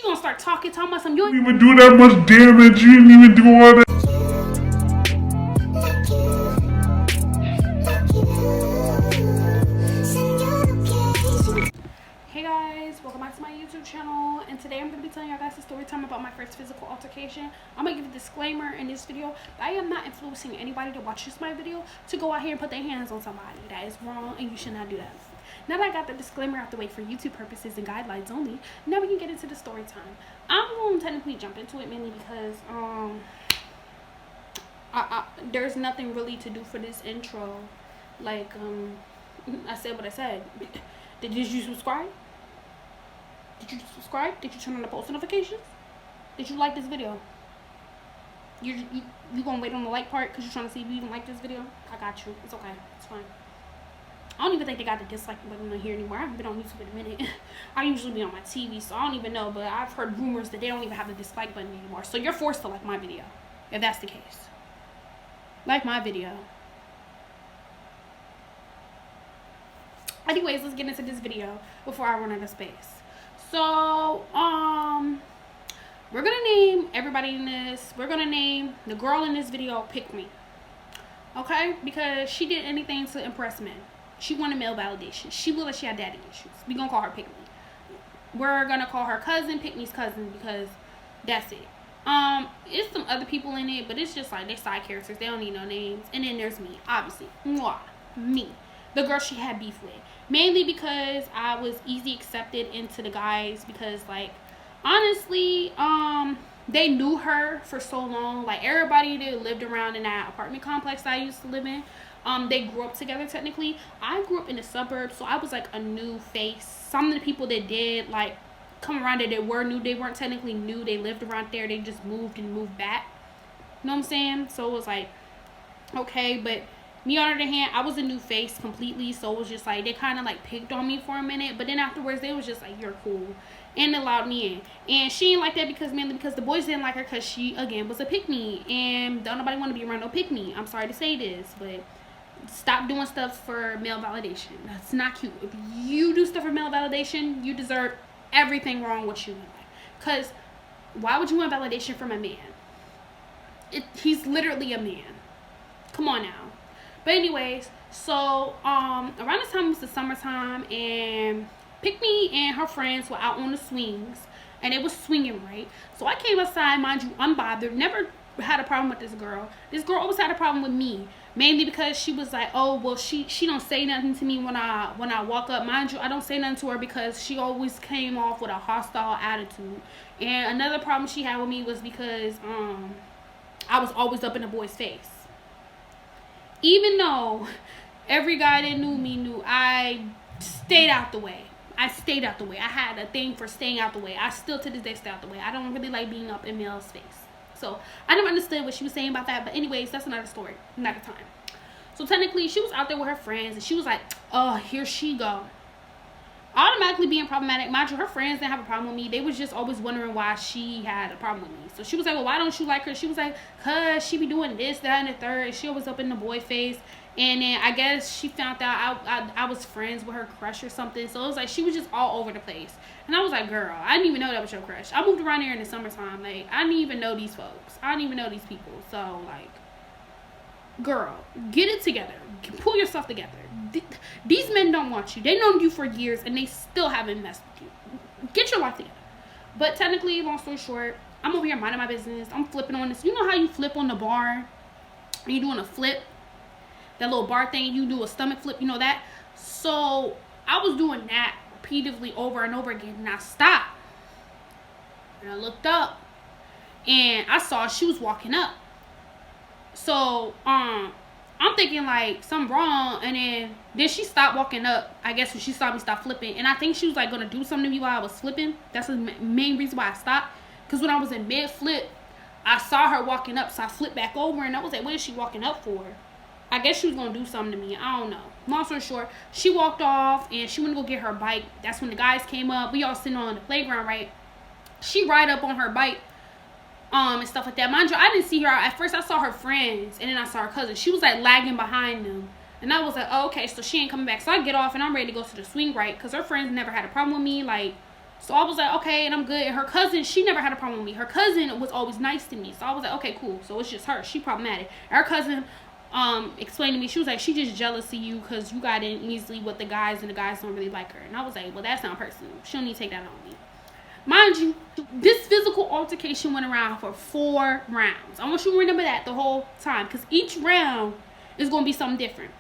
gonna start talking about some, you didn't even do that much damage. You didn't even do all that. Hey guys, welcome back to my YouTube channel, and today I'm going to be telling you guys a story time about my first physical altercation. I'm going to give a disclaimer in this video that I am not influencing anybody to watch my video to go out here and put their hands on somebody. That is wrong, and you should not do that. Now that I got the disclaimer out the way for YouTube purposes and guidelines only, now we can get into the story time. I'm going to technically jump into it mainly because there's nothing really to do for this intro. Like, I said what I said. Did you subscribe? Did you subscribe? Did you turn on the post notifications? Did you like this video? You gonna wait on the like part because you're trying to see if you even like this video? I got you. It's okay. It's fine. I don't even think they got the dislike button on here anymore. I haven't been on YouTube in a minute. I usually be on my TV, so I don't even know. But I've heard rumors that they don't even have the dislike button anymore. So you're forced to like my video, if that's the case. Like my video. Anyways, let's get into this video before I run out of space. So, we're gonna name everybody in this. We're gonna name the girl in this video Pick Me. Okay? Because she did anything to impress men. She wanted male validation. She looked like she had daddy issues. We gonna call her Pick Me. We're gonna call her cousin Pick Me's cousin because that's it. It's some other people in it, but it's just like they're side characters. They don't need no names. And then there's me, obviously. Mwah. Me. The girl she had beef with. Mainly because I was easy accepted into the guys because, like, honestly, they knew her for so long. Like, everybody that lived around in that apartment complex I used to live in, they grew up together technically. I grew up in the suburbs, so I was like a new face. Some of the people that did, like, come around there, they were new. They weren't technically new. They lived around there. They just moved and moved back. You know what I'm saying? So it was like, okay, but me on the other hand, I was a new face completely, so it was just like they kind of like picked on me for a minute, but then afterwards they was just like, you're cool, and allowed me in. And she didn't like that mainly because the boys didn't like her because she again was a pick me, and don't nobody want to be around no pick me. I'm sorry to say this, but stop doing stuff for male validation. That's not cute. If you do stuff for male validation, you deserve everything wrong with you in life. Because why would you want validation from a man? He's literally a man. Come on now. But anyways, so around this time it was the summertime, and Pick Me and her friends were out on the swings, and they was swinging, right? So I came outside, mind you, unbothered, never had a problem with this girl. This girl always had a problem with me, mainly because she was like, oh well, she don't say nothing to me when I walk up. Mind you, I don't say nothing to her because she always came off with a hostile attitude. And another problem she had with me was because I was always up in the boy's face. Even though every guy that knew me knew I stayed out the way. I stayed out the way. I had a thing for staying out the way. I still to this day stay out the way. I don't really like being up in male's face. So I never understood what she was saying about that. But anyways, that's another story. Another time. So technically she was out there with her friends, and she was like, oh, here she go. Automatically being problematic. Mind you, her friends didn't have a problem with me. They was just always wondering why she had a problem with me. So she was like, well, why don't you like her? She was like, cause she be doing this, that, and the third. She always up in the boy face. And then I guess she found out I was friends with her crush or something. So it was like she was just all over the place. And I was like, girl, I didn't even know that was your crush. I moved around here in the summertime. Like, I didn't even know these folks. I didn't even know these people. So, like, girl, get it together. Pull yourself together. These men don't want you. They known you for years, and they still haven't messed with you. Get your life together. But technically, long story short, I'm over here minding my business. I'm flipping on this. You know how you flip on the bar? Are you doing a flip? That little bar thing, you do a stomach flip, you know that? So I was doing that repeatedly over and over again, and I stopped. And I looked up, and I saw she was walking up. So, I'm thinking like something wrong, and then she stopped walking up. I guess when she saw me stop flipping, and I think she was like gonna do something to me while I was flipping. That's the main reason why I stopped. Because when I was in mid flip, I saw her walking up, so I flipped back over, and I was like, what is she walking up for? I guess she was gonna do something to me. I don't know. Long story short, she walked off, and she went to go get her bike. That's when the guys came up. We all sitting on the playground, right? She ride up on her bike. And stuff like that. Mind you, I didn't see her. At first, I saw her friends, and then I saw her cousin. She was, like, lagging behind them. And I was like, oh, okay, so she ain't coming back. So I get off, and I'm ready to go to the swing right, because her friends never had a problem with me. Like, So I was like, okay, and I'm good. And her cousin, she never had a problem with me. Her cousin was always nice to me. So I was like, okay, cool. So it's just her. She problematic. And her cousin explained to me, she was like, she just jealous of you because you got in easily with the guys and the guys don't really like her. And I was like, well, that's not personal. She don't need to take that on me. Mind you, this physical altercation went around for 4 rounds. I want you to remember that the whole time, because each round is going to be something different.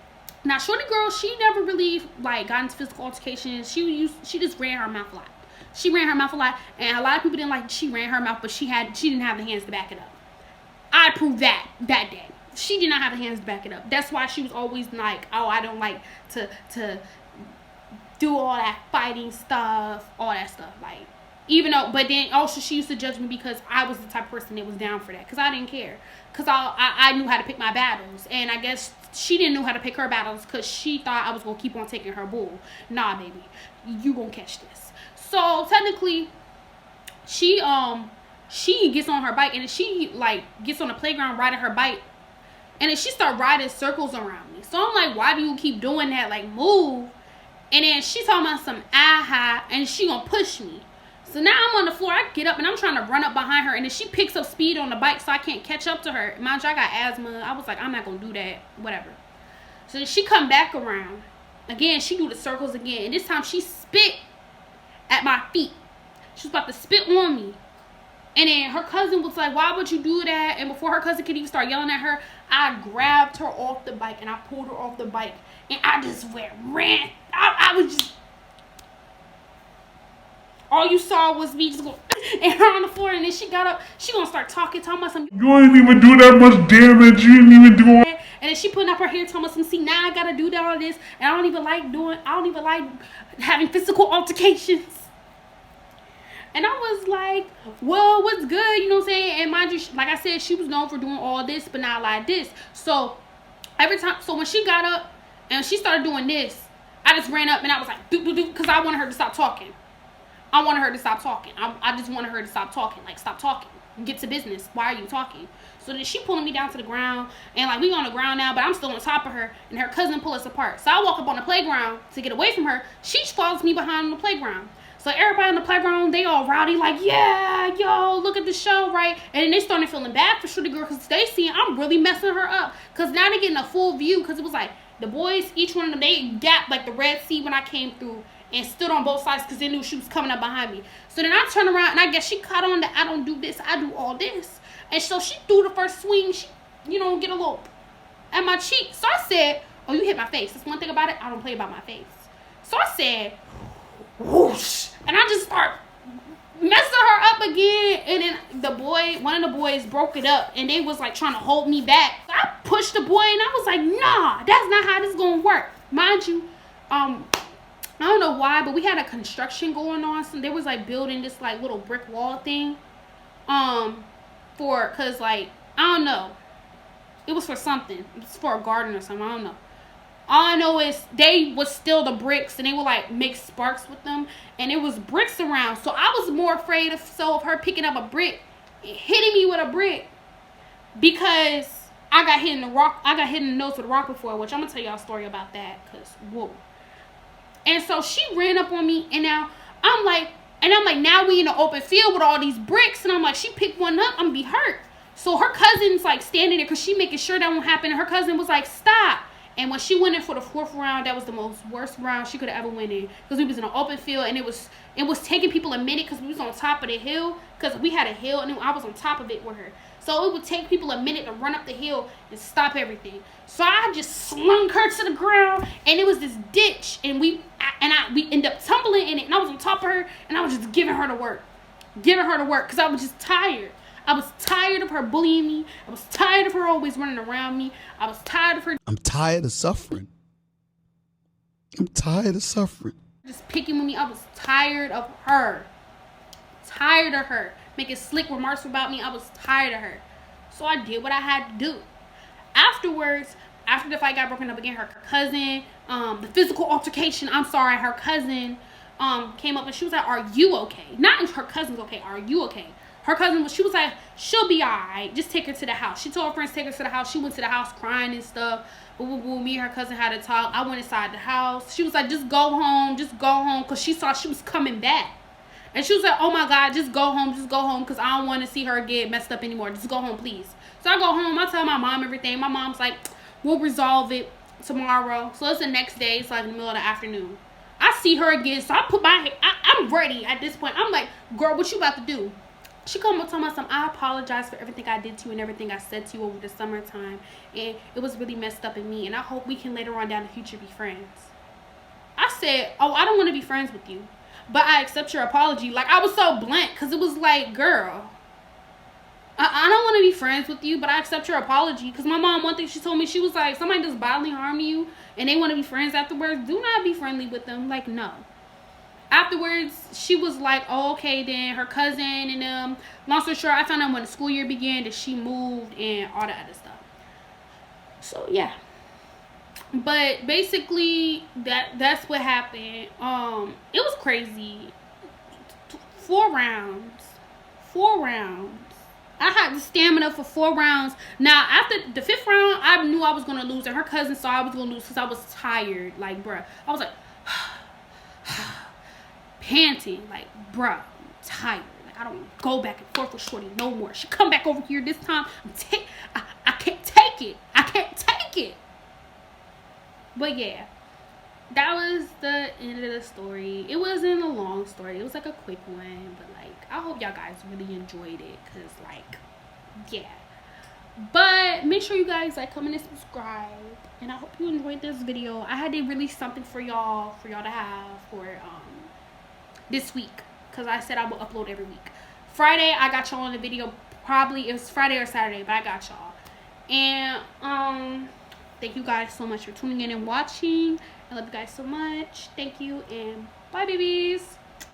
Now, shorty girl, she never really like got into physical altercations. She just ran her mouth a lot. She ran her mouth a lot, and a lot of people didn't like she ran her mouth, but she didn't have the hands to back it up. I proved that day. She did not have the hands to back it up. That's why she was always like, oh, I don't like to do all that fighting stuff, all that stuff, like. Even though, but then also she used to judge me because I was the type of person that was down for that. Because I didn't care. Because I knew how to pick my battles. And I guess she didn't know how to pick her battles because she thought I was going to keep on taking her bull. Nah, baby. You going to catch this. So, technically, she gets on her bike. And she, like, gets on the playground riding her bike. And then she start riding circles around me. So, I'm like, why do you keep doing that? Like, move. And then she talking about some aha. And she going to push me. So now I'm on the floor. I get up and I'm trying to run up behind her. And then she picks up speed on the bike so I can't catch up to her. Mind you, I got asthma. I was like, I'm not going to do that. Whatever. So then she come back around. Again, she do the circles again. And this time she spit at my feet. She was about to spit on me. And then her cousin was like, why would you do that? And before her cousin could even start yelling at her, I grabbed her off the bike and I pulled her off the bike. And I just ran. I was just... All you saw was me just going and her on the floor, and then she got up. She gonna start talking about something. You ain't even do that much damage. You didn't even do it. And then she putting up her hair, talking about some. See, now I gotta do that all this, and I don't even like having physical altercations. And I was like, well, what's good? You know what I'm saying? And mind you, like I said, she was known for doing all this, but not like this. So when she got up and she started doing this, I just ran up and I was like, do, because I wanted her to stop talking. I wanted her to stop talking. I just wanted her to stop talking. Like, stop talking. Get to business. Why are you talking? So then she pulling me down to the ground. And, like, we on the ground now, but I'm still on top of her. And her cousin pull us apart. So I walk up on the playground to get away from her. She follows me behind on the playground. So everybody on the playground, they all rowdy. Like, yeah, yo, look at the show, right? And then they started feeling bad for Shorty Girl because they see I'm really messing her up. Because now they're getting a full view. Because it was like the boys, each one of them, they gapped like the Red Sea when I came through. And stood on both sides because they knew she was coming up behind me. So then I turned around and I guess she caught on that I don't do this, I do all this. And so she threw the first swing, she, get a little at my cheek. So I said, oh, you hit my face. That's one thing about it, I don't play about my face. So I said, whoosh. And I just start messing her up again. And then one of the boys broke it up. And they was like trying to hold me back. So I pushed the boy and I was like, nah, that's not how this is going to work. Mind you, I don't know why, but we had a construction going on. So they was like building this like little brick wall thing. Cause like, I don't know. It was for something. It was for a garden or something. I don't know. All I know is they would steal the bricks and they would like make sparks with them. And it was bricks around. So I was more afraid of her picking up a brick and hitting me with a brick. Because I got hit in the nose with a rock before, which I'm gonna tell y'all a story about that. Cause whoa. And so she ran up on me, and now I'm like, now we in the open field with all these bricks, and I'm like, she picked one up, I'm gonna be hurt. So her cousin's like standing there because she making sure that won't happen, and her cousin was like, stop. And when she went in for the 4th round, that was the worst round she could have ever went in because we was in an open field, and it was taking people a minute because we was on top of the hill because we had a hill, and I was on top of it with her. So it would take people a minute to run up the hill and stop everything. So I just slung her to the ground, and it was this ditch, and we ended up tumbling in it, and I was on top of her, and I was just giving her to work because I was just tired. I was tired of her bullying me. I was tired of her always running around me. I was tired of her. I'm tired of suffering. Just picking with me. I was tired of her. Making slick remarks about me. I was tired of her. So I did what I had to do. Afterwards, after the fight got broken up again, her cousin, the physical altercation, her cousin came up and she was like, are you okay? Not her cousin's okay. Are you okay? She was like, she'll be all right. Just take her to the house. She told her friends to take her to the house. She went to the house crying and stuff. Me and her cousin had a talk. I went inside the house. She was like, just go home. Because she saw she was coming back. And she was like, oh my God, just go home, because I don't want to see her get messed up anymore. Just go home, please. So I go home, I tell my mom everything. My mom's like, we'll resolve it tomorrow. So it's the next day, it's like in the middle of the afternoon. I see her again, so I put I'm ready at this point. I'm like, girl, what you about to do? She come up to me, I apologize for everything I did to you and everything I said to you over the summertime. And it was really messed up in me. And I hope we can later on down the future be friends. I said, oh, I don't want to be friends with you, but I accept your apology. Like, I was so blank because it was like, girl, I don't want to be friends with you, but I accept your apology. Because my mom, one thing she told me, she was like, somebody does bodily harm to you and they want to be friends afterwards, do not be friendly with them. Like, no. Afterwards, she was like, oh, okay, then her cousin and long story short, I found out when the school year began that she moved and all that other stuff. So, yeah. But basically, that's what happened. It was crazy. 4 rounds. I had the stamina for 4 rounds. Now, after the 5th round, I knew I was going to lose. And her cousin saw I was going to lose because I was tired. Like, bruh. I was like, panting. Like, bruh, I'm tired. Like, I don't go back and forth with Shorty no more. She come back over here this time. I can't take it. I can't take it. But, yeah. That was the end of the story. It wasn't a long story. It was like a quick one. But, like, I hope y'all guys really enjoyed it. Because, like, yeah. But make sure you guys, like, comment and subscribe. And I hope you enjoyed this video. I had to release something for y'all to have for this week. Because I said I will upload every week. Friday, I got y'all on the video. Probably, it was Friday or Saturday. But I got y'all. And, thank you guys so much for tuning in and watching. I love you guys so much. Thank you and bye, babies.